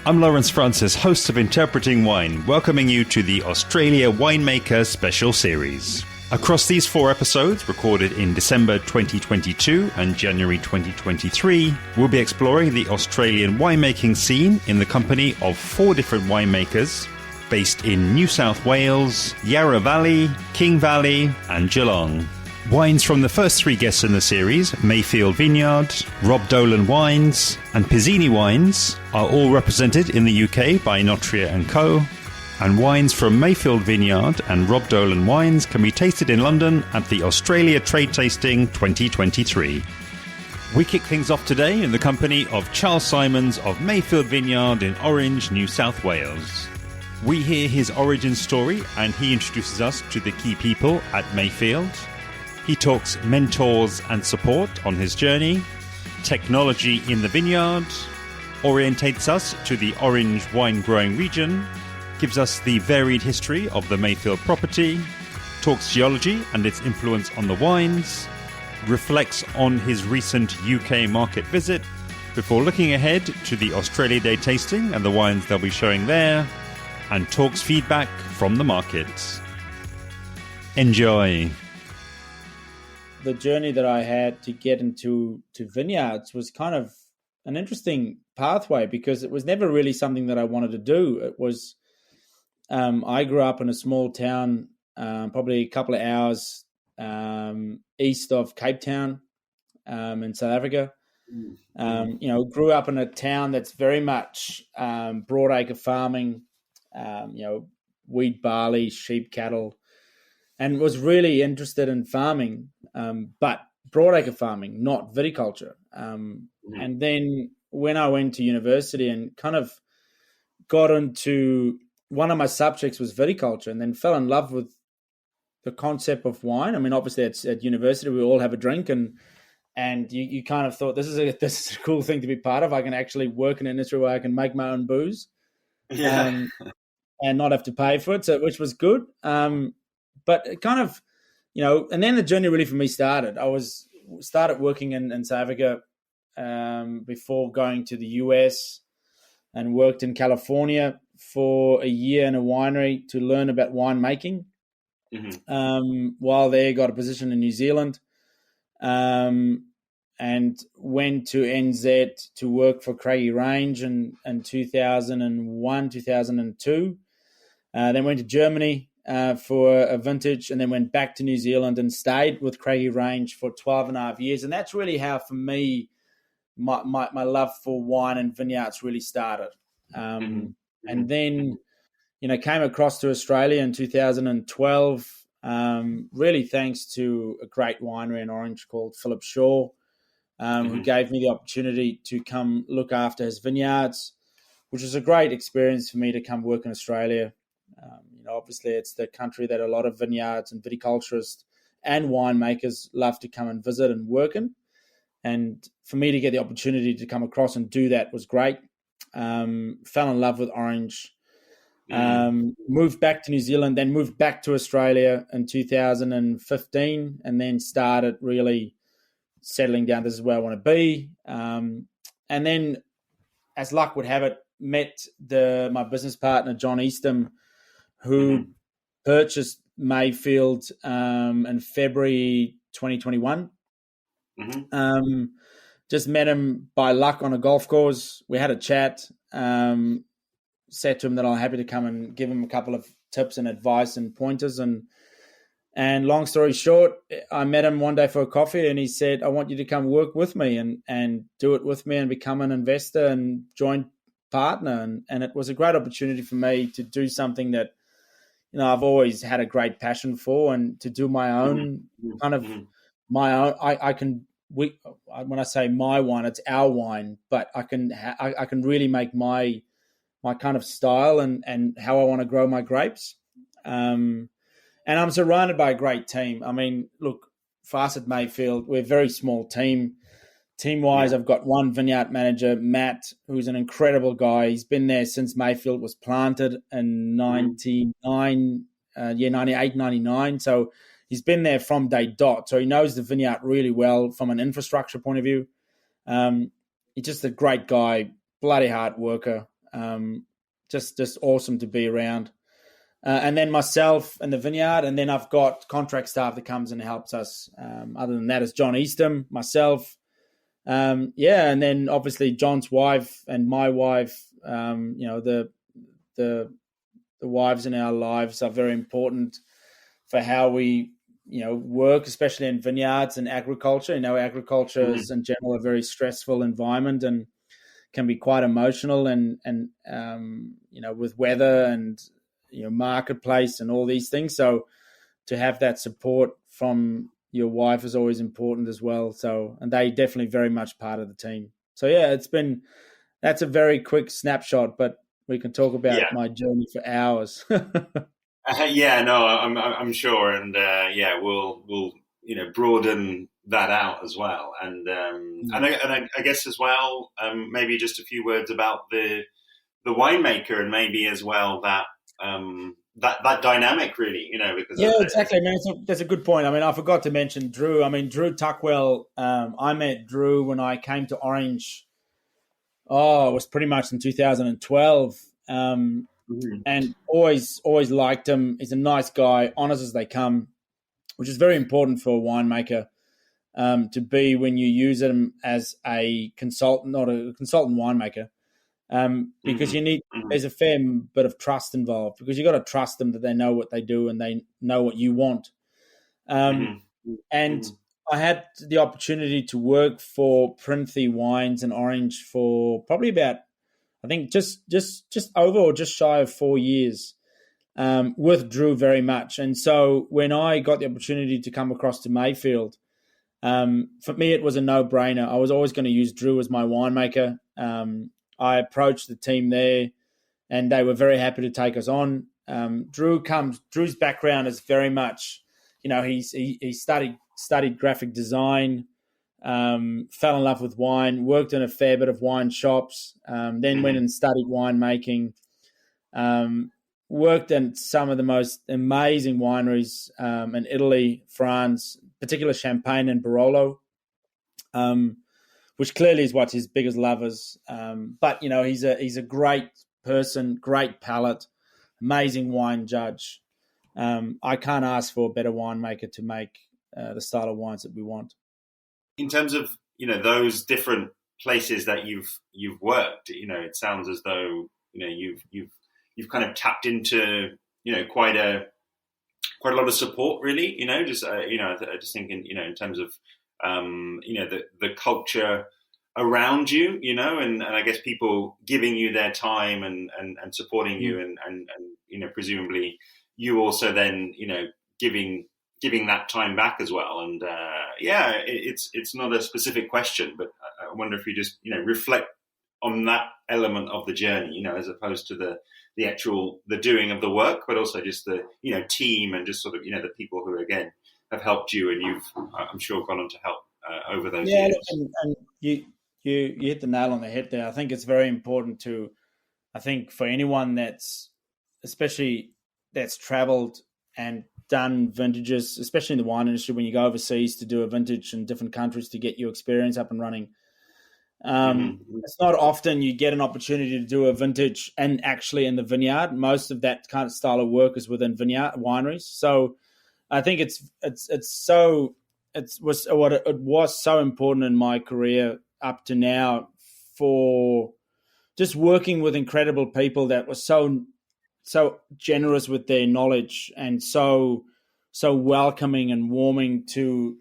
I'm Lawrence Francis, host of Interpreting Wine, welcoming you to the Australia Winemaker Special series. Across these 4 episodes, recorded in December 2022 and January 2023, we'll be exploring the Australian winemaking scene in the company of 4 different winemakers based in New South Wales, Yarra Valley, King Valley, and Geelong. Wines from the first 3 guests in the series, Mayfield Vineyard, Rob Dolan Wines, and Pizzini Wines, are all represented in the UK by Notria & Co., and wines from Mayfield Vineyard and Rob Dolan Wines can be tasted in London at the Australia Trade Tasting 2023. We kick things off today in the company of Charles Simons of Mayfield Vineyard in Orange, New South Wales. We hear his origin story and he introduces us to the key people at Mayfield. He talks mentors and support on his journey, technology in the vineyard, orientates us to the Orange wine growing region, gives us the varied history of the Mayfield property, talks geology and its influence on the wines, reflects on his recent UK market visit, before looking ahead to the Australia Day tasting and the wines they'll be showing there, and talks feedback from the market. Enjoy. The journey that I had to get into vineyards was kind of an interesting pathway because it was never really something that I wanted to do. It was, I grew up in a small town, probably a couple of hours east of Cape Town in South Africa. Grew up in a town that's very much broadacre farming, wheat, barley, sheep, cattle, and was really interested in farming, but broadacre farming, not viticulture. And then when I went to university and kind of got into, one of my subjects was viticulture, and then fell in love with the concept of wine. I mean, obviously at university we all have a drink, and you kind of thought this is a cool thing to be part of. I can actually work in an industry where I can make my own booze, and not have to pay for it, so which was good. But it kind of, and then the journey really for me started. I started working in South Africa before going to the US, and worked in California for a year in a winery to learn about winemaking. While there, got a position in New Zealand, and went to NZ to work for Craigie Range in 2001, 2002. Then went to Germany for a vintage, and then went back to New Zealand and stayed with Craigie Range for 12 and a half years. And that's really how, for me, my love for wine and vineyards really started. And then, came across to Australia in 2012, really thanks to a great winery in Orange called Philip Shaw, who gave me the opportunity to come look after his vineyards, which was a great experience for me to come work in Australia. Obviously, it's the country that a lot of vineyards and viticulturists and winemakers love to come and visit and work in. And for me to get the opportunity to come across and do that was great. Fell in love with Orange. Moved back to New Zealand, then moved back to Australia in 2015, and then started really settling down. This is where I want to be. And then, as luck would have it, met my business partner, John Eastham, who purchased Mayfield in February 2021. Just met him by luck on a golf course. We had a chat, said to him that I'm happy to come and give him a couple of tips and advice and pointers. And long story short, I met him one day for a coffee, and he said, I want you to come work with me and do it with me and become an investor and joint partner. And it was a great opportunity for me to do something that, I've always had a great passion for, and to do my own kind of my own. When I say my wine, it's our wine, but I can really make my kind of style and how I want to grow my grapes. And I'm surrounded by a great team. I mean, look, for us at Mayfield, we're a very small team. Team-wise, I've got one vineyard manager, Matt, who's an incredible guy. He's been there since Mayfield was planted in 98, 99. So he's been there from day dot. So he knows the vineyard really well from an infrastructure point of view. He's just a great guy, bloody hard worker. Just awesome to be around. And then myself and the vineyard, and then I've got contract staff that comes and helps us. Other than that, it's John Eastham, myself, and then obviously John's wife and my wife. The wives in our lives are very important for how we work, especially in vineyards and agriculture. Agriculture is in general a very stressful environment and can be quite emotional, and with weather and marketplace and all these things. So to have that support from your wife is always important as well. So, and they definitely very much part of the team. So yeah, that's a very quick snapshot, but we can talk about my journey for hours. I'm sure, and we'll broaden that out as well, and I guess as well, maybe just a few words about the winemaker, and maybe as well that dynamic, really, because exactly, man. That's a good point. I mean, I forgot to mention Drew. I mean, Drew Tuckwell. I met Drew when I came to Orange. Oh, it was pretty much in 2012. And always liked him. He's a nice guy, honest as they come, which is very important for a winemaker to be when you use him as a consultant, not a consultant winemaker, because you need. There's a fair bit of trust involved, because you got to trust them that they know what they do and they know what you want. And I had the opportunity to work for Printhy Wines in Orange for probably about, I think just over or just shy of 4 years, with Drew very much. And so when I got the opportunity to come across to Mayfield, for me it was a no-brainer. I was always going to use Drew as my winemaker. I approached the team there, and they were very happy to take us on. Drew's background is very much, he studied graphic design. Fell in love with wine, worked in a fair bit of wine shops, then went and studied winemaking, worked in some of the most amazing wineries in Italy, France, particularly Champagne and Barolo, which clearly is what his biggest love is. But, he's a great person, great palate, amazing wine judge. I can't ask for a better winemaker to make the style of wines that we want. In terms of those different places that you've worked, it sounds as though you've kind of tapped into quite a lot of support, really. I just think in terms of the culture around you, and I guess people giving you their time and supporting you, and presumably you also then giving that time back as well. And it's not a specific question, but I wonder if you just reflect on that element of the journey, as opposed to the actual doing of the work, but also just the team and just sort of the people who again have helped you, and you've I'm sure gone on to help over those years. And you hit the nail on the head there. I think it's very important for anyone that's traveled and done vintages, especially in the wine industry, when you go overseas to do a vintage in different countries to get your experience up and running. It's not often you get an opportunity to do a vintage and actually in the vineyard. Most of that kind of style of work is within vineyard wineries. So I think it was so important in my career up to now for just working with incredible people that were so generous with their knowledge and so welcoming and warming to,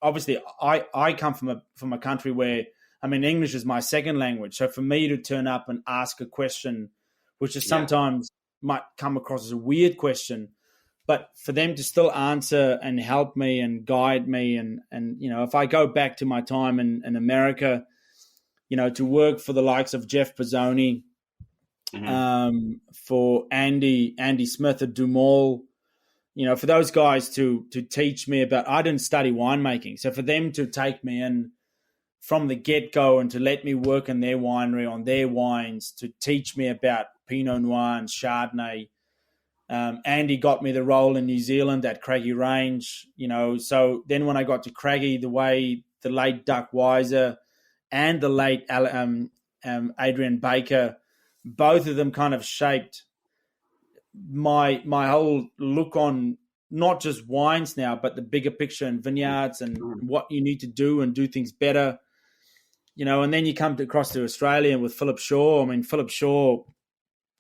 obviously I come from a country where, English is my second language. So for me to turn up and ask a question, which is sometimes might come across as a weird question, but for them to still answer and help me and guide me. And if I go back to my time in America, to work for the likes of Jeff Pizzoni, for Andy Smith at Dumal, for those guys to teach me about, I didn't study winemaking. So for them to take me in from the get-go and to let me work in their winery on their wines, to teach me about Pinot Noir and Chardonnay. Andy got me the role in New Zealand at Craggy Range, so then when I got to Craggy, the way the late Duck Weiser and the late Adrian Baker both of them kind of shaped my whole look on not just wines now, but the bigger picture in vineyards and what you need to do and do things better. And then you come across to Australia and with Philip Shaw. I mean, Philip Shaw,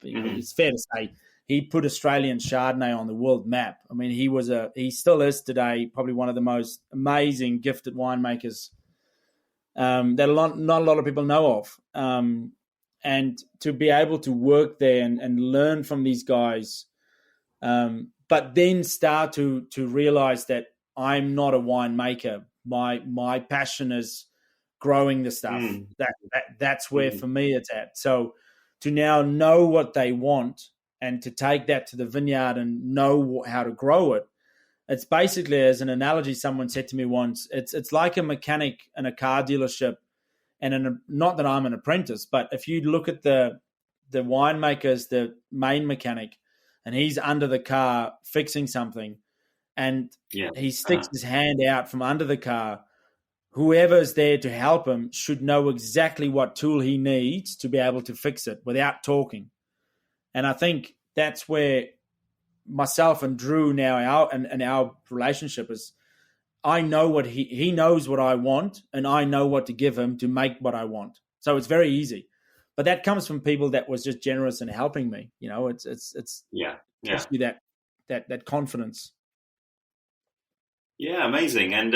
it's fair to say, he put Australian Chardonnay on the world map. I mean, he still is today probably one of the most amazing, gifted winemakers that not a lot of people know of. And to be able to work there and learn from these guys, but then start to realize that I'm not a winemaker. My passion is growing the stuff. That's where for me it's at. So to now know what they want and to take that to the vineyard and know how to grow it, it's basically, as an analogy someone said to me once, it's like a mechanic in a car dealership. And not that I'm an apprentice, but if you look at the winemaker's the main mechanic, and he's under the car fixing something, and he sticks his hand out from under the car, whoever's there to help him should know exactly what tool he needs to be able to fix it without talking. And I think that's where myself and Drew now, our relationship is, I know what he knows what I want, and I know what to give him to make what I want. So it's very easy. But that comes from people that was just generous in helping me. It's gives you that confidence. Yeah, amazing. And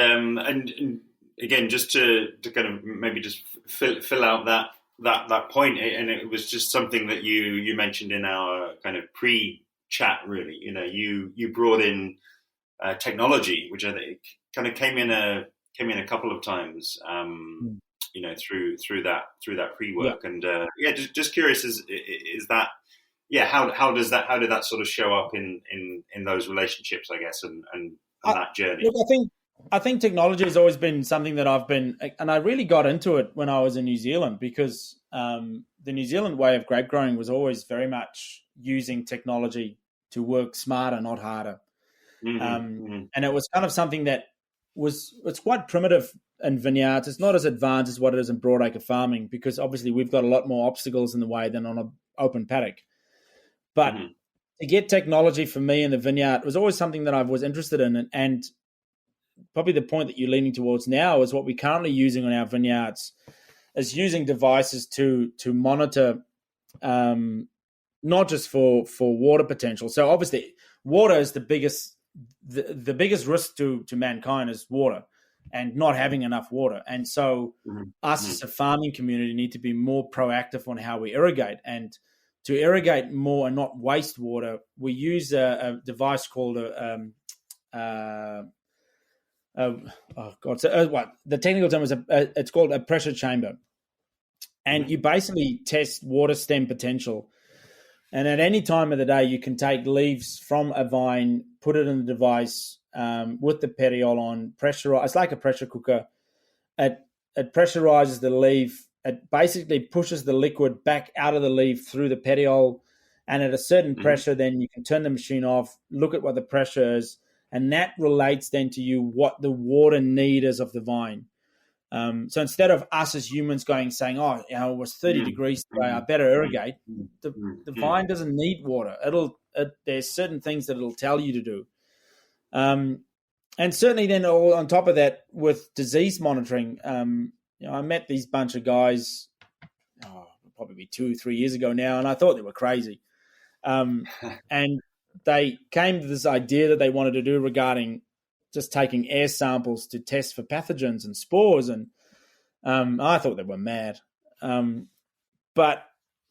again, just to kind of maybe just fill out that point, and it was just something that you mentioned in our kind of pre-chat. Really, you brought in technology, which I think kind of came in a couple of times. Through that pre-work, and just curious, is that how did that sort of show up in those relationships, I guess, and that journey? Look, I think technology has always been something that I've been, and I really got into it when I was in New Zealand, because the New Zealand way of grape growing was always very much using technology to work smarter, not harder. And it was kind of something that it's quite primitive in vineyards. It's not as advanced as what it is in broadacre farming, because obviously we've got a lot more obstacles in the way than on an open paddock. But to get technology for me in the vineyard was always something that I was interested in. And probably the point that you're leaning towards now is what we're currently using on our vineyards is using devices to monitor, not just for water potential. So obviously water is the biggest risk to mankind is water and not having enough water. And so us as a farming community need to be more proactive on how we irrigate. And to irrigate more and not waste water, we use a device called the technical term is it's called a pressure chamber. And you basically test water stem potential. And at any time of the day, you can take leaves from a vine, put it in the device with the petiole on, pressurize. It's like a pressure cooker. It pressurizes the leaf. It basically pushes the liquid back out of the leaf through the petiole. And at a certain pressure, then you can turn the machine off, look at what the pressure is, and that relates then to you what the water need is of the vine. So instead of us as humans saying, it was 30 degrees today, I better irrigate, the vine doesn't need water. There's certain things that it'll tell you to do. And certainly then all on top of that with disease monitoring, I met these bunch of guys probably 2-3 years ago now, and I thought they were crazy. And they came to this idea that they wanted to do regarding just taking air samples to test for pathogens and spores. And I thought they were mad. But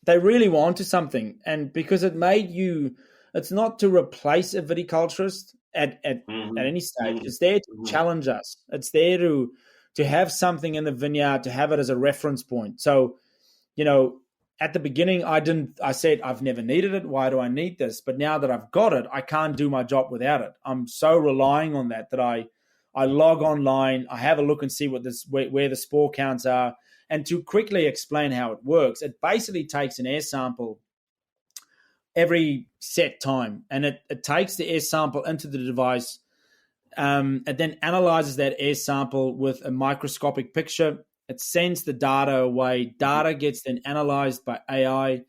they really were onto something. And because it's not to replace a viticulturist at any stage. It's there to challenge us. It's there to have something in the vineyard, to have it as a reference point. So, at the beginning, I said, I've never needed it. Why do I need this? But now that I've got it, I can't do my job without it. I'm so relying on that I log online, I have a look and see where the spore counts are. And to quickly explain how it works, it basically takes an air sample every set time. And it takes the air sample into the device. It then analyzes that air sample with a microscopic picture. It sends the data away. Data gets then analyzed by AI,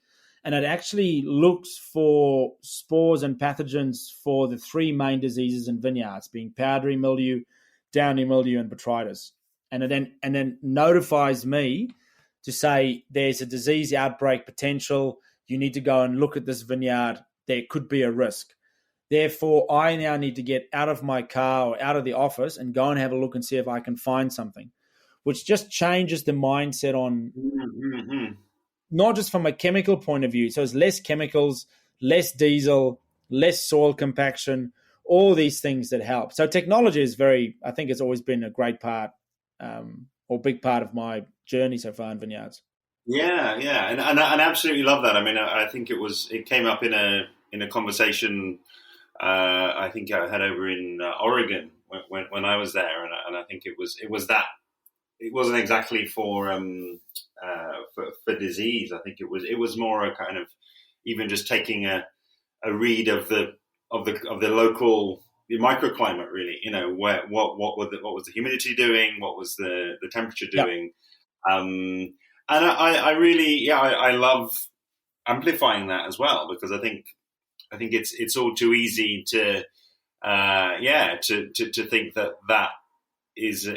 and it actually looks for spores and pathogens for the three main diseases in vineyards, being powdery mildew, downy mildew, and botrytis. And it then notifies me to say there's a disease outbreak potential. You need to go and look at this vineyard. There could be a risk. Therefore, I now need to get out of my car or out of the office and go and have a look and see if I can find something, which just changes the mindset on not just from a chemical point of view. So it's less chemicals, less diesel, less soil compaction, all these things that help. So technology is I think it's always been a great part or big part of my journey so far in vineyards. Yeah, and I absolutely love that. I mean, I think it came up in a conversation I think I had over in Oregon when I was there, and I think it was that. It wasn't exactly for disease. I think it was more a kind of even just taking a read of the local microclimate, really. You know, what was the humidity doing? What was the temperature doing? And I really I love amplifying that as well, because I think it's all too easy to think that is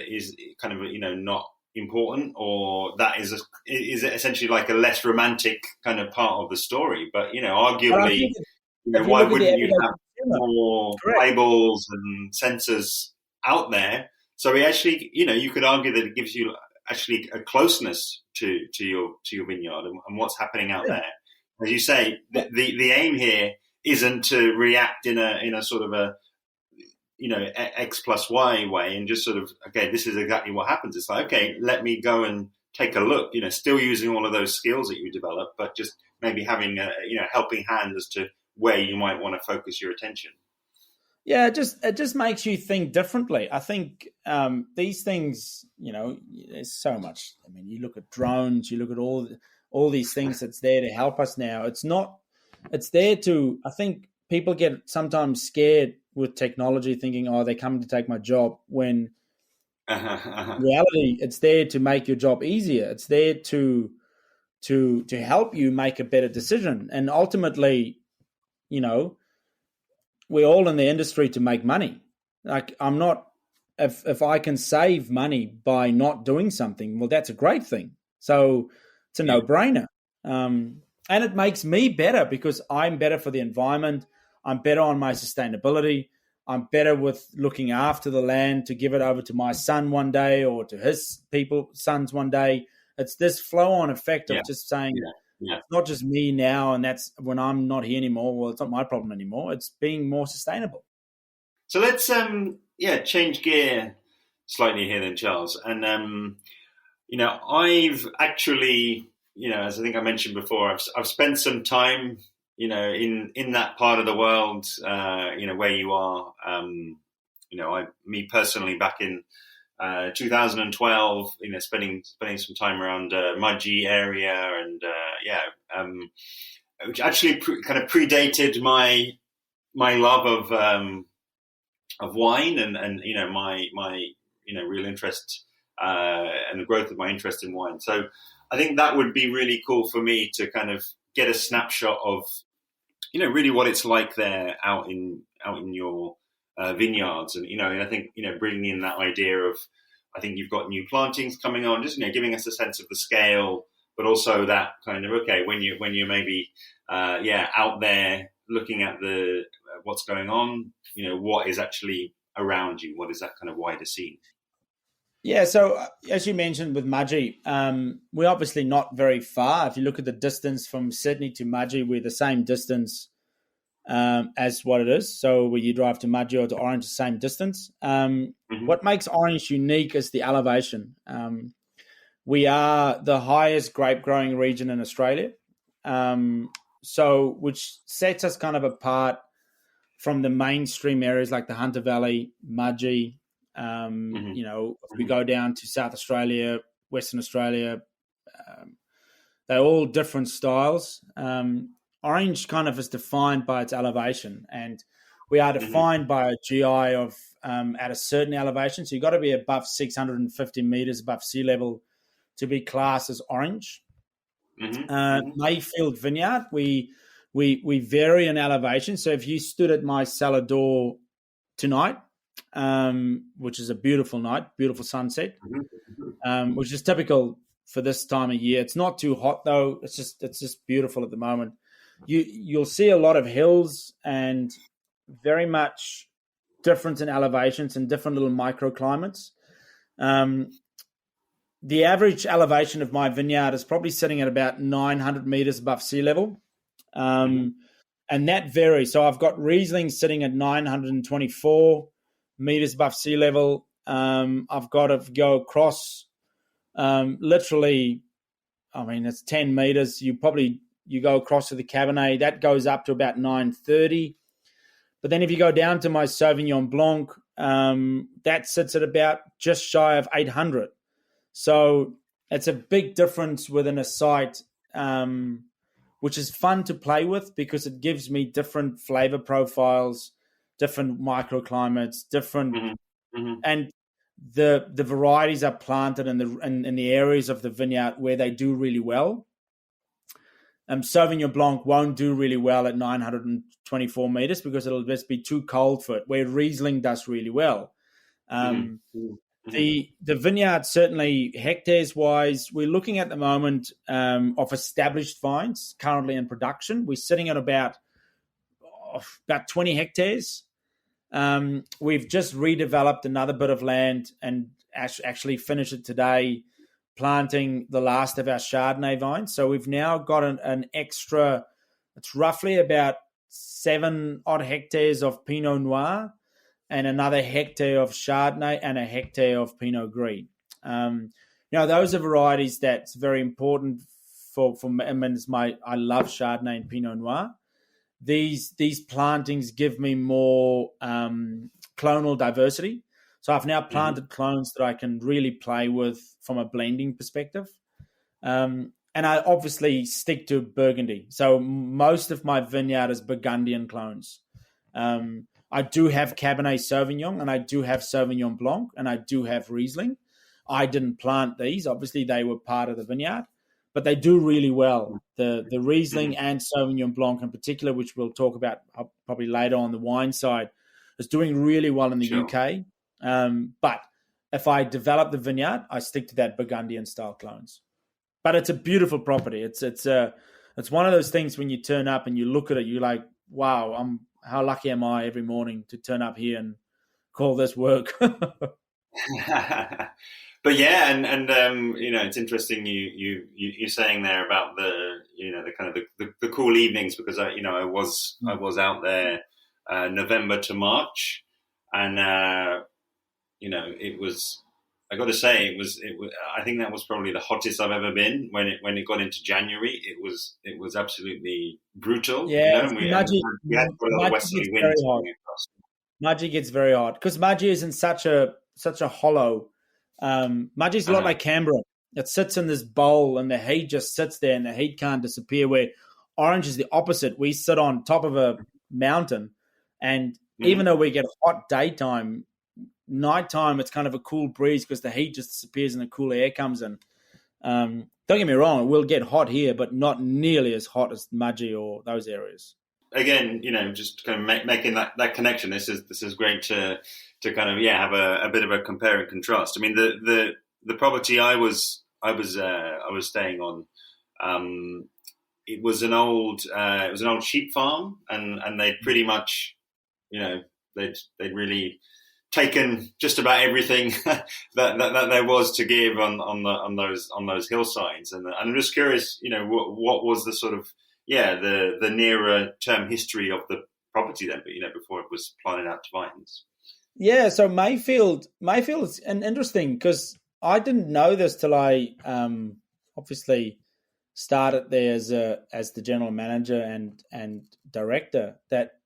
kind of, you know, not important, or that is essentially like a less romantic kind of part of the story. But, you know, arguably, why wouldn't you have more labels and sensors out there? So it actually, you know, you could argue that it gives you actually a closeness to your vineyard and what's happening out there. As you say, the aim here isn't to react in a sort of a, you know, X plus Y way and just sort of, okay, this is exactly what happens. It's like, okay, let me go and take a look, you know, still using all of those skills that you develop, but just maybe having a, you know, helping hand as to where you might want to focus your attention. Yeah, it just makes you think differently. I think these things, you know, there's so much. I mean, you look at drones, you look at all these things that's there to help us now. It's there to, I think people get sometimes scared with technology thinking, oh, they're coming to take my job, when reality, it's there to make your job easier. It's there to help you make a better decision. And ultimately, you know, we're all in the industry to make money. Like, I'm not, if I can save money by not doing something, well, that's a great thing. So it's a no-brainer. And it makes me better because I'm better for the environment. I'm better on my sustainability. I'm better with looking after the land to give it over to my son one day or to his sons one day. It's this flow-on effect of just saying, it's not just me now, and that's when I'm not here anymore. Well, it's not my problem anymore. It's being more sustainable. So let's change gear slightly here then, Charles. And you know, I've actually, you know, as I think I mentioned before, I've spent some time, you know, in that part of the world, you know, where you are. You know, me personally, back in 2012, you know, spending some time around Mudgee area, and which actually kind of predated my love of wine and you know, my you know, real interest and the growth of my interest in wine. So I think that would be really cool for me to kind of get a snapshot of, you know, really what it's like there out in your vineyards. And, you know, and I think, you know, bringing in that idea of, I think you've got new plantings coming on, just, you know, giving us a sense of the scale, but also that kind of, okay, when you're maybe out there looking at what's going on, you know, what is actually around you, what is that kind of wider scene? Yeah, so as you mentioned with Mudgee, we're obviously not very far. If you look at the distance from Sydney to Mudgee, we're the same distance as what it is. So when you drive to Mudgee or to Orange, the same distance. What makes Orange unique is the elevation. We are the highest grape growing region in Australia, so which sets us kind of apart from the mainstream areas like the Hunter Valley, Mudgee. You know, if we go down to South Australia, Western Australia, they're all different styles. Orange kind of is defined by its elevation, and we are defined by a GI of at a certain elevation. So you've got to be above 650 meters above sea level to be classed as orange. Mayfield Vineyard. We vary in elevation. So if you stood at my cellar door tonight, which is a beautiful night, beautiful sunset, which is typical for this time of year. It's not too hot though. It's just beautiful at the moment. You'll see a lot of hills and very much difference in elevations and different little microclimates. The average elevation of my vineyard is probably sitting at about 900 meters above sea level. And that varies. So I've got Riesling sitting at 924 meters above sea level. I've got to go across literally, I mean, it's 10 meters. You go across to the Cabernet. That goes up to about 930. But then if you go down to my Sauvignon Blanc, that sits at about just shy of 800. So it's a big difference within a site, which is fun to play with because it gives me different flavor profiles, different microclimates, different, and the varieties are planted in the areas of the vineyard where they do really well. Sauvignon Blanc won't do really well at 924 meters because it'll just be too cold for it, where Riesling does really well. The vineyard, certainly hectares-wise, we're looking at the moment of established vines currently in production. We're sitting at about 20 hectares. We've just redeveloped another bit of land and actually finished it today, planting the last of our Chardonnay vines. So we've now got an extra, it's roughly about 7 odd hectares of Pinot Noir and another hectare of Chardonnay and a hectare of Pinot Gris. Those are varieties that's very important for me. I mean, I love Chardonnay and Pinot Noir. These plantings give me more clonal diversity. So I've now planted clones that I can really play with from a blending perspective. And I obviously stick to Burgundy. So most of my vineyard is Burgundian clones. I do have Cabernet Sauvignon and I do have Sauvignon Blanc and I do have Riesling. I didn't plant these. Obviously, they were part of the vineyard, but they do really well. The Riesling and Sauvignon Blanc in particular, which we'll talk about probably later on the wine side, is doing really well in the UK. But if I develop the vineyard, I stick to that Burgundian style clones. But it's a beautiful property. It's one of those things when you turn up and you look at it, you're like, wow, how lucky am I every morning to turn up here and call this work? But yeah, and it's interesting you're saying there about the kind of the cool evenings, because I was out there November to March, and it was, I got to say, it was I think that was probably the hottest I've ever been. When it got into January, it was absolutely brutal. Yeah, we had quite a lot of westerly winds coming across. Mudgee gets very hot because Mudgee is in such a hollow. Mudgee's a lot like Canberra. It sits in this bowl and the heat just sits there and the heat can't disappear, where Orange is the opposite. We sit on top of a mountain, and even though we get hot daytime, nighttime it's kind of a cool breeze because the heat just disappears and the cool air comes in. Don't get me wrong, it will get hot here, but not nearly as hot as Mudgee or those areas. Again, just kind of making that connection. This is great to kind of have a bit of a compare and contrast. I mean, the property I was staying on, it was an old sheep farm, and they'd pretty much, they'd really taken just about everything that there was to give on those hillsides, and I'm just curious, what was the sort of the nearer term history of the property then, but before it was planted out to vines. Yeah, so Mayfield is interesting because I didn't know this till I obviously started there as the general manager and director. That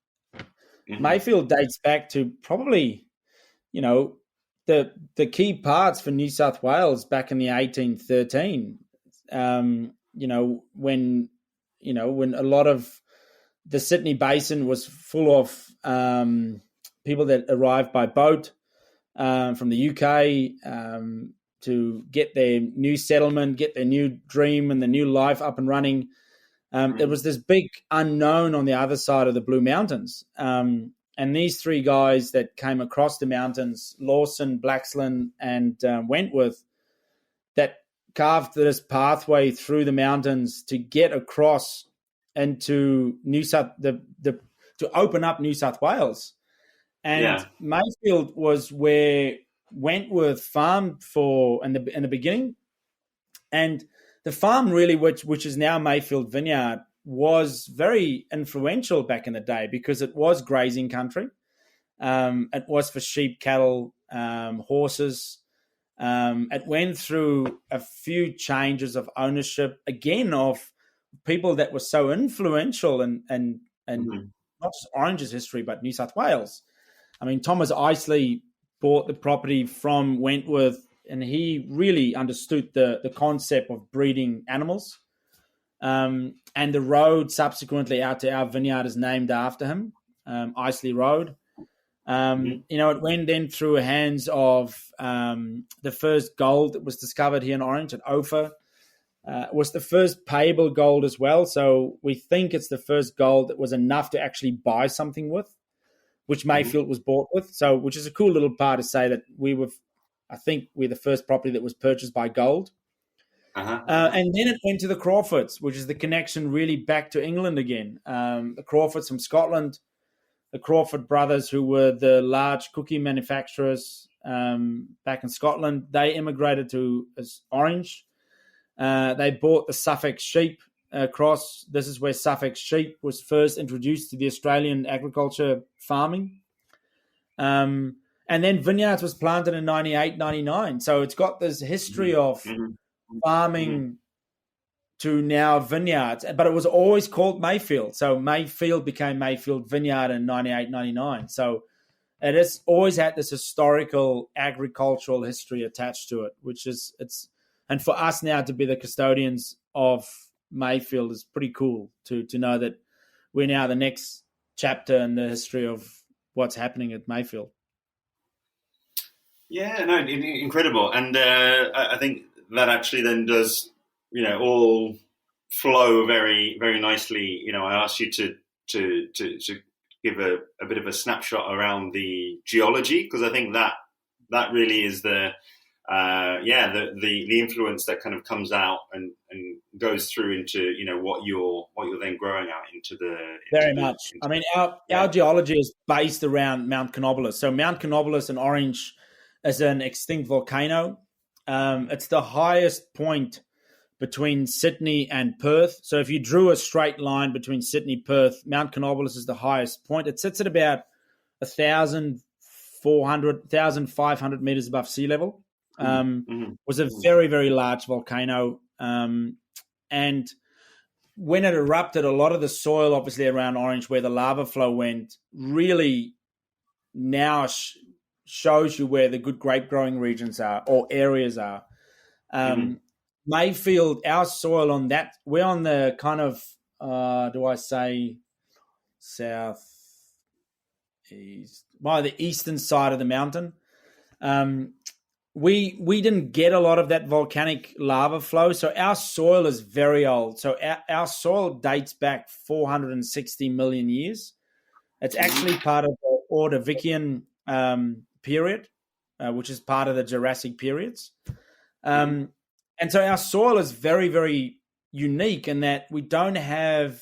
Mayfield dates back to probably the key parts for New South Wales back in the 1813. When a lot of the Sydney Basin was full of people that arrived by boat from the UK, get their new settlement, get their new dream and the new life up and running. There was this big unknown on the other side of the Blue Mountains. And these three guys that came across the mountains, Lawson, Blaxland, and Wentworth, that carved this pathway through the mountains to get across into to open up New South Wales. And Mayfield was where Wentworth farmed for in the beginning. And the farm really, which is now Mayfield Vineyard, was very influential back in the day because it was grazing country. It was for sheep, cattle, horses. It went through a few changes of ownership, again, of people that were so influential in not just Orange's history, but New South Wales. I mean, Thomas Isley bought the property from Wentworth, and he really understood the concept of breeding animals. And the road subsequently out to our vineyard is named after him, Isley Road. It went then through hands of the first gold that was discovered here in Orange at Ophir. It was the first payable gold as well. So we think it's the first gold that was enough to actually buy something with, which Mayfield was bought with. So, which is a cool little part to say that I think we're the first property that was purchased by gold. And then it went to the Crawfords, which is the connection really back to England again. The Crawfords from Scotland, the Crawford brothers, who were the large cookie manufacturers back in Scotland, they immigrated to Orange. They bought the Suffolk sheep across. This is where Suffolk sheep was first introduced to the Australian agriculture farming. And then vineyards was planted in 98, 99. So it's got this history of farming to now vineyards, but it was always called Mayfield. So Mayfield became Mayfield Vineyard in 98, 99. So it has always had this historical agricultural history attached to it, and for us now to be the custodians of Mayfield is pretty cool to know that we're now the next chapter in the history of what's happening at Mayfield. Yeah, no, incredible. And I think that actually then does, all flow very, very nicely. I asked you to give a bit of a snapshot around the geology, because I think that really is the influence that kind of comes out and goes through into what you're then growing out into the very much. I mean, our geology is based around Mount Canobolas. So Mount Canobolas in Orange is an extinct volcano. It's the highest point between Sydney and Perth. So if you drew a straight line between Sydney and Perth, Mount Canobolas is the highest point. It sits at about 1,500 meters above sea level. Was a very, very large volcano. And when it erupted, a lot of the soil, obviously around Orange, where the lava flow went, really now shows you where the good grape growing regions are or areas are. Mayfield, our soil on that, we're on the kind of, south east, the eastern side of the mountain. We didn't get a lot of that volcanic lava flow, so our soil is very old. So our soil dates back 460 million years. It's actually part of the Ordovician period, which is part of the Jurassic periods. And so our soil is very, very unique in that we don't have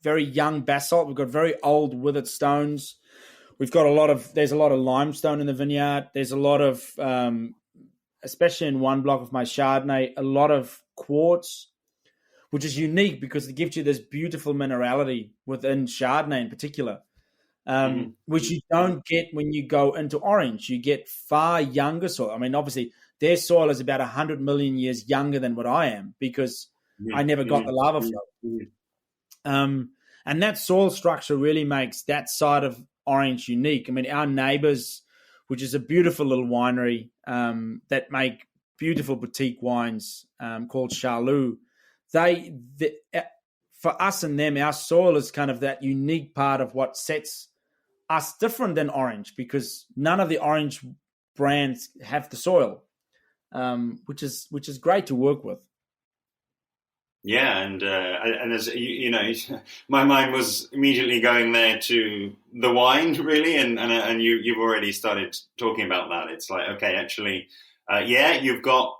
very young basalt. We've got very old withered stones. We've got there's a lot of limestone in the vineyard. There's a lot of, especially in one block of my Chardonnay, a lot of quartz, which is unique because it gives you this beautiful minerality within Chardonnay in particular, which you don't get when you go into Orange. You get far younger soil. I mean, obviously, their soil is about 100 million years younger than what I am because I never got the lava flow. And that soil structure really makes that side of Orange unique. I mean, our neighbors, which is a beautiful little winery that make beautiful boutique wines called Charlot, for us and them, our soil is kind of that unique part of what sets us different than Orange because none of the Orange brands have the soil. which is great to work with. Yeah, and as you know, my mind was immediately going there to the wine, really, and you've already started talking about that. It's like, okay, actually, you've got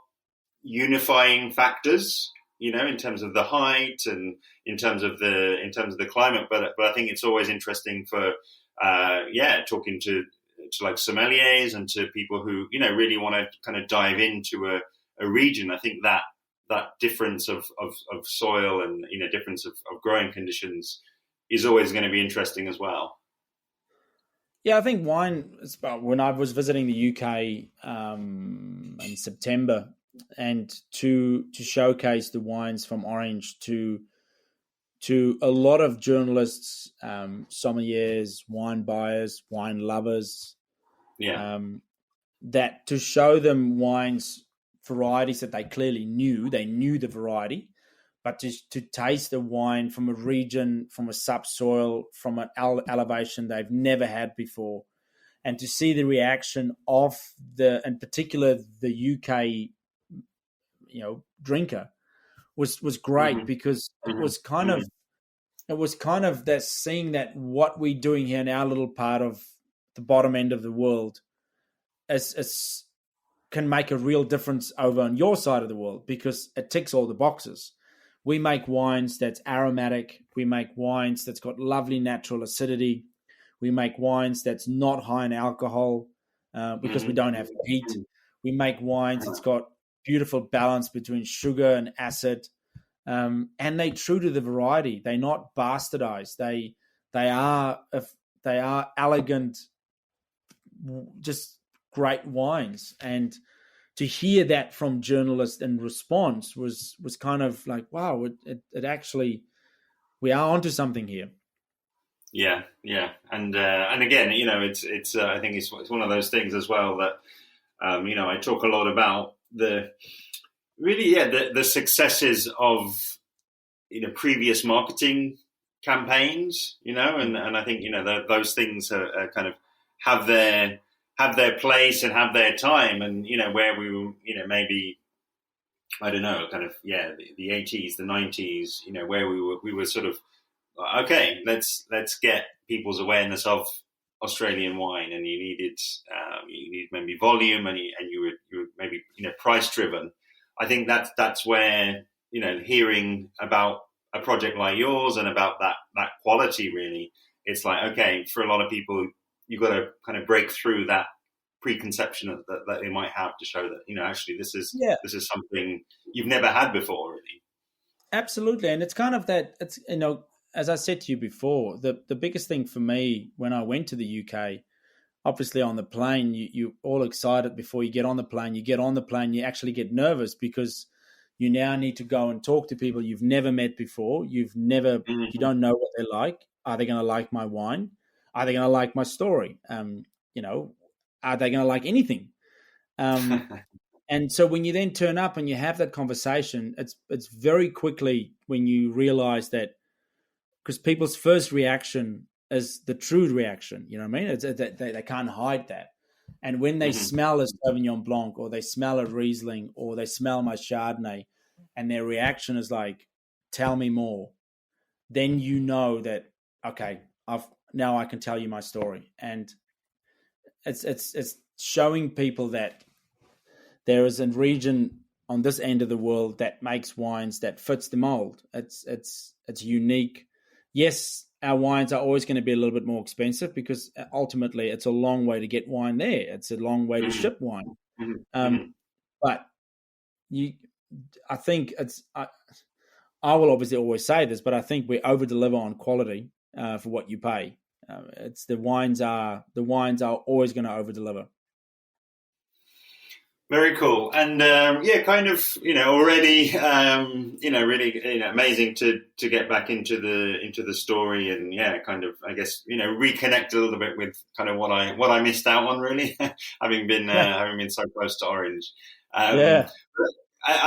unifying factors, in terms of the height and in terms of the climate. But I think it's always interesting for talking to like sommeliers and to people who really want to kind of dive into a region. I think that difference of soil and difference of growing conditions is always going to be interesting as well. Yeah, I think wine. When I was visiting the UK in September, and to showcase the wines from Orange to a lot of journalists, sommeliers, wine buyers, wine lovers, that to show them wines varieties that they clearly knew. They knew the variety, but to taste the wine from a region, from a subsoil, from an elevation they've never had before, and to see the reaction of in particular, the UK, drinker was great, because it was kind of that seeing that what we're doing here in our little part of the bottom end of the world as can make a real difference over on your side of the world, because it ticks all the boxes. We make wines that's aromatic. We make wines that's got lovely natural acidity. We make wines that's not high in alcohol because we don't have heat. We make wines that's got beautiful balance between sugar and acid. And they're true to the variety. They're not bastardized. They are elegant, just great wines. And to hear that from journalists in response was kind of like, wow, it actually, we are onto something here. Yeah, and again, it's I think it's one of those things as well that I talk a lot about the successes of previous marketing campaigns, and I think those things are kind of have their place and have their time, and where we were, maybe, I don't know, kind of the 80s, the 90s, where we were sort of, okay, let's get people's awareness of Australian wine, and you needed maybe volume, and you were maybe price driven. I think that's where hearing about a project like yours and about that quality, really, it's like, okay, for a lot of people, you've got to kind of break through that preconception that they might have to show that actually this is something you've never had before, really. Absolutely, and it's kind of that. It's as I said to you before, the biggest thing for me when I went to the UK, obviously on the plane, you're all excited before you get on the plane. You get on the plane, you actually get nervous because you now need to go and talk to people you've never met before. You don't know what they're like. Are they going to like my wine? Are they going to like my story? Are they going to like anything? And so when you then turn up and you have that conversation, it's very quickly when you realize that, because people's first reaction is the true reaction. You know what I mean? They can't hide that. And when they smell a Sauvignon Blanc, or they smell a Riesling, or they smell my Chardonnay, and their reaction is like, tell me more, then you know that, okay, now I can tell you my story. And it's showing people that there is a region on this end of the world that makes wines that fits the mold. It's unique. Yes, our wines are always going to be a little bit more expensive because ultimately it's a long way to get wine there. It's a long way to ship wine. But I think I will obviously always say this, but I think we over deliver on quality for what you pay. It's the wines are always going to over deliver. Very cool, and already really amazing to get back into the story, and kind of, I guess, reconnect a little bit with kind of what I missed out on, really, having been so close to Orange. I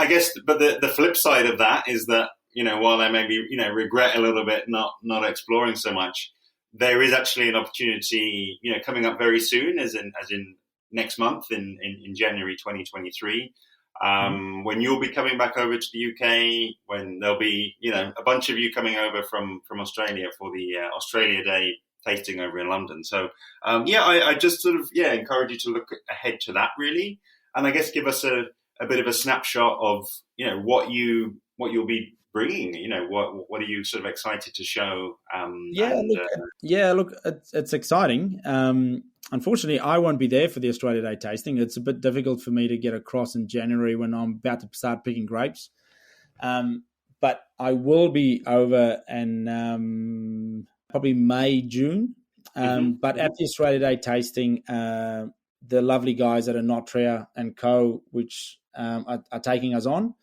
guess, but the flip side of that is that while I maybe regret a little bit not exploring so much, there is actually an opportunity coming up very soon, as in next month in January 2023. when you'll be coming back over to the UK, when there'll be, a bunch of you coming over from Australia for the Australia Day tasting over in London. So, I just sort of, encourage you to look ahead to that really. And I guess give us a bit of a snapshot of, what you'll be bringing, what are you sort of excited to show? Look, it's exciting. Unfortunately, I won't be there for the Australia Day tasting. It's a bit difficult for me to get across in January when I'm about to start picking grapes. But I will be over in probably May, June. But at the Australia Day tasting, the lovely guys at Notria and Co., which are taking us on,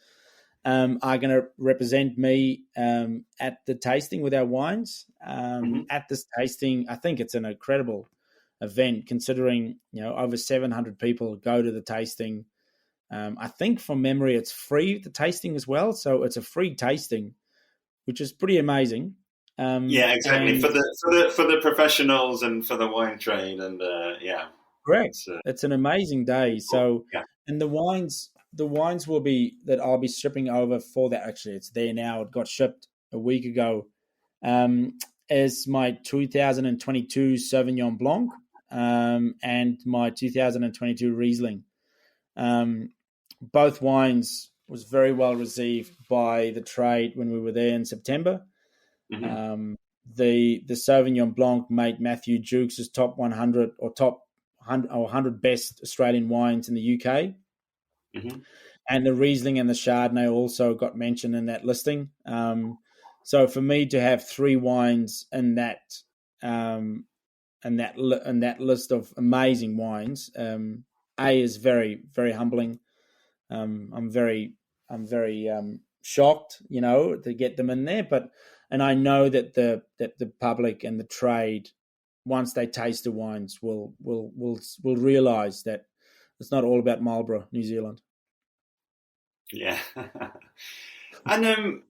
are going to represent me at the tasting with our wines. At this tasting, I think it's an incredible event considering, over 700 people go to the tasting. I think from memory, it's free, the tasting as well. So it's a free tasting, which is pretty amazing. Exactly. For the professionals and for the wine trade. And correct. It's an amazing day. So, and the wines will be that I'll be shipping over for that. Actually, it's there now. It got shipped a week ago. Is my 2022 Sauvignon Blanc and my 2022 Riesling. Both wines was very well received by the trade when we were there in September. The Sauvignon Blanc made Matthew Jukes' top 100 or top 100 best Australian wines in the UK. And the Riesling and the Chardonnay also got mentioned in that listing. So for me to have three wines in that list of amazing wines, is very, very humbling. I'm very shocked, to get them in there. And I know that the public and the trade, once they taste the wines, will realise that it's not all about Marlborough, New Zealand. Yeah, and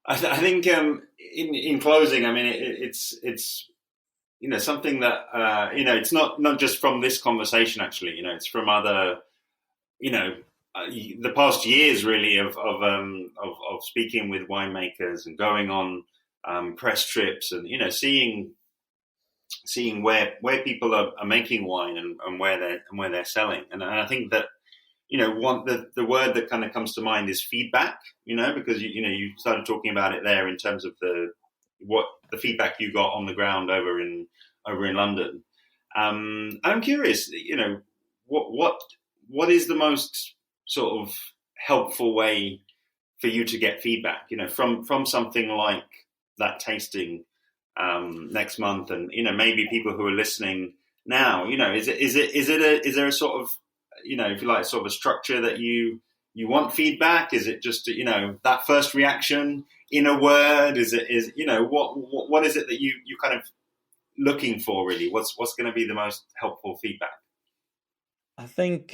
I think in closing, I mean, it's something that it's not just from this conversation. Actually, it's from other the past years really of speaking with winemakers and going on press trips and seeing where people are making wine and where they're selling, and I think that the word that kind of comes to mind is feedback, because you started talking about it there in terms of the feedback you got on the ground over in London. And I'm curious, what is the most sort of helpful way for you to get feedback, from something like that tasting next month, and maybe people who are listening now, is there a sort of, if you like, sort of a structure that you want feedback? Is it just that first reaction in a word? What is it that you kind of looking for really? What's going to be the most helpful feedback? I think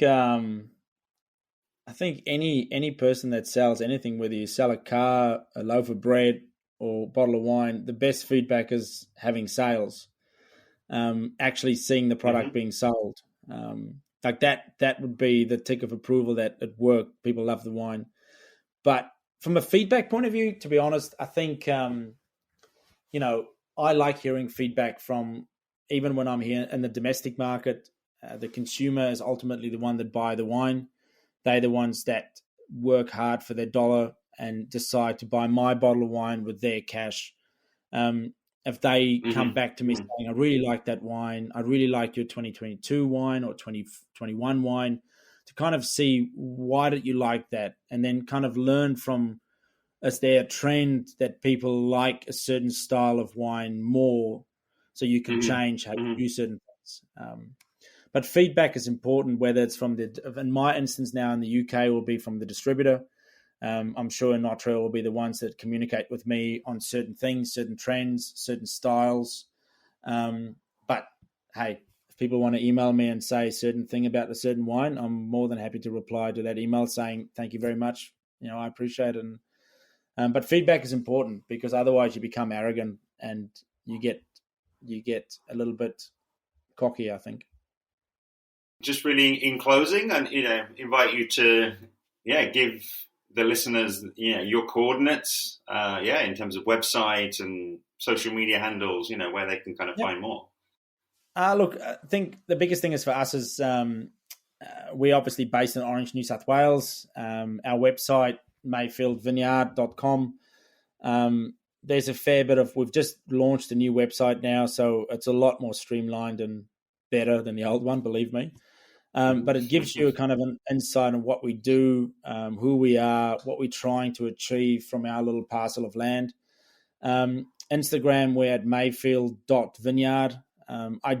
any person that sells anything, whether you sell a car, a loaf of bread, or a bottle of wine, the best feedback is having sales. Actually seeing the product being sold. Like that would be the tick of approval that it worked. People love the wine. But from a feedback point of view, to be honest, I think, I like hearing feedback from, even when I'm here in the domestic market, the consumer is ultimately the one that buy the wine. They're the ones that work hard for their dollar and decide to buy my bottle of wine with their cash. If they come back to me saying, I really like that wine, I really like your 2022 wine or 2021 wine, to kind of see why did you like that, and then kind of learn from, is there a trend that people like a certain style of wine more, so you can change how you do certain things. But feedback is important, whether it's from in my instance now in the UK, will be from the distributor. I'm sure Notria will be the ones that communicate with me on certain things, certain trends, certain styles. But hey, if people want to email me and say a certain thing about a certain wine, I'm more than happy to reply to that email saying, thank you very much. I appreciate it. But feedback is important, because otherwise you become arrogant and you get a little bit cocky, I think. Just really in closing, and invite you to give the listeners, your coordinates, in terms of website and social media handles, where they can kind of find more. Look, I think the biggest thing is for us is we're obviously based in Orange, New South Wales. Our website, mayfieldvineyard.com. There's a fair bit we've just launched a new website now, so it's a lot more streamlined and better than the old one, believe me. But it gives you a kind of an insight on what we do, who we are, what we're trying to achieve from our little parcel of land. Instagram, we're at mayfield.vineyard. I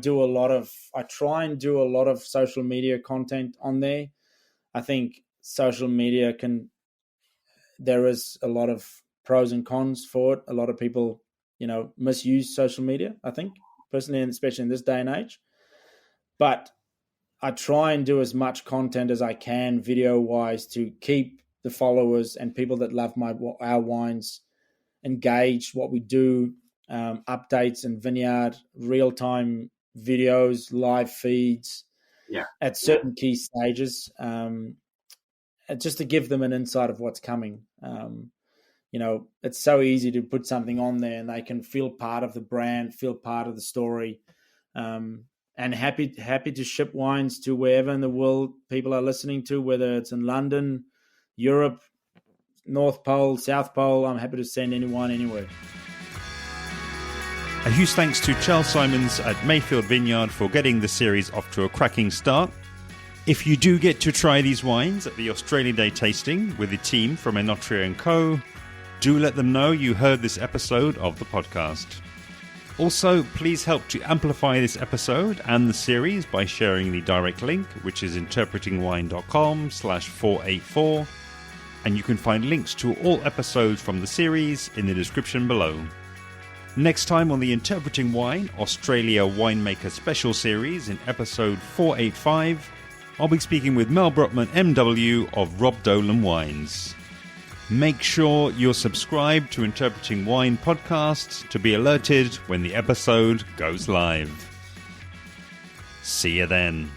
try and do a lot of social media content on there. I think social media there is a lot of pros and cons for it. A lot of people, misuse social media, I think, personally, and especially in this day and age. But I try and do as much content as I can video-wise to keep the followers and people that love our wines engaged, what we do, updates in vineyard, real-time videos, live feeds at certain key stages, just to give them an insight of what's coming. It's so easy to put something on there and they can feel part of the brand, feel part of the story, and happy to ship wines to wherever in the world people are listening to, whether it's in London, Europe, North Pole, South Pole. I'm happy to send anyone anywhere. A huge thanks to Charles Simons at Mayfield Vineyard for getting the series off to a cracking start. If you do get to try these wines at the Australia Day tasting with the team from Enotria & Co., do let them know you heard this episode of the podcast. Also, please help to amplify this episode and the series by sharing the direct link, which is interpretingwine.com/484. And you can find links to all episodes from the series in the description below. Next time on the Interpreting Wine Australia Winemaker Special series in episode 485, I'll be speaking with Mel Brotman MW of Rob Dolan Wines. Make sure you're subscribed to Interpreting Wine podcasts to be alerted when the episode goes live. See you then.